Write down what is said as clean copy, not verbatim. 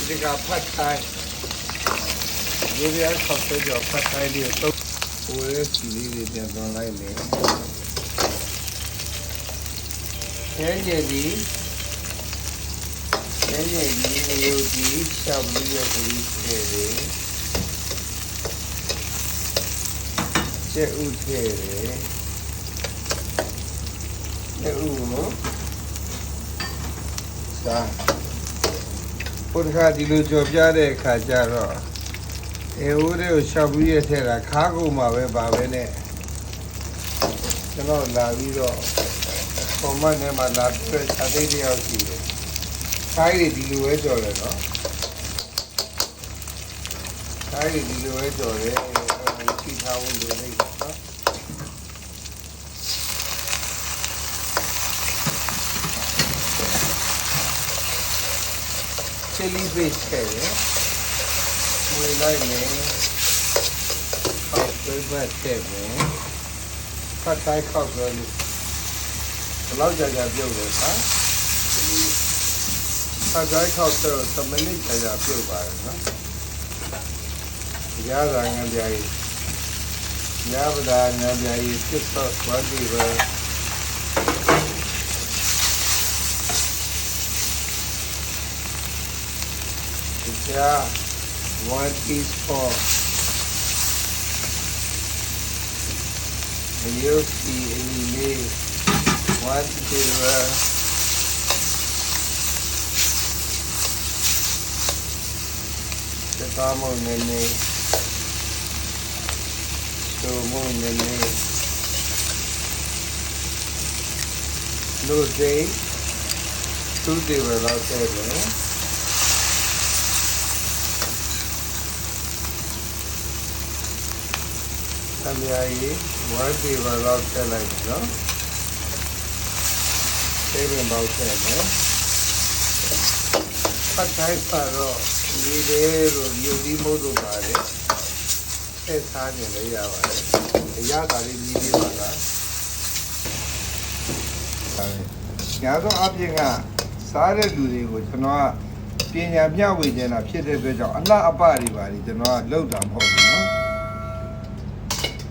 ဒီကဖတ်တိုင်းဒီရခေါ်တဲ့ကြောဖတ်တိုင်းလေးတော့ဟိုရဲ့စီလေးတွေပြန်သွန်လိုက်မယ်ခဲညက်ဒီမျိုးဒီရှောက်ပြီးရပြီးထဲတယ်ကျက်ဥထဲတယ်ကျက်ဥကိုစာဘုရားဒီလိုကြော်ပြတဲ့အခါကျတော့အေဟိုးတွေကိုရှောက်ပြီးရထဲတာခါကုန်မှာပဲပါပဲနဲ့ကျွန်တော်လာပြီးတော့ပုံမှန်နဲ့မှလာပြီးတော့အသေးတယောက်ရှိတယ်ခိုင်းတွေဒီလိုပဲကြော်တယ်နော်ခိုင်းတွေဒီလိုပဲကြော်တယ်ချိထားဖို့လိုနေတယ်နော်ချီလီဘေ့စ်ခဲ့တယ်ဝေလိုက်မယ်ခောက်သွေးပတ်တဲ့မယ်ဖတ်တိုင်းခောက်သွေးလို့ဘယ်လောက်ကြာကြာပြုတ်လဲဟာဖတ်တိုင်းခောက်တော့10မိနစ်ကြာကြာပြုတ်ပါတယ်နော်ရတာငံပြားကြီးရပါတာငံပြားကြီးစစ်တော့ဘာဒီပဲYeah, 1 teaspoon. And you'll see any need 1 teaspoon. The tamo nene. So mo nene. No day. 2 teaspoon out there. Samyai, 1 teaspoon of like no. Saving about 10, But I follow needed you remote about it. It's hard in the Yava. The Yaga is Nidiwala. Yado Abinga started doing with Noah being a Yawi and a Peter Bejo, and not a body, the Noah load up.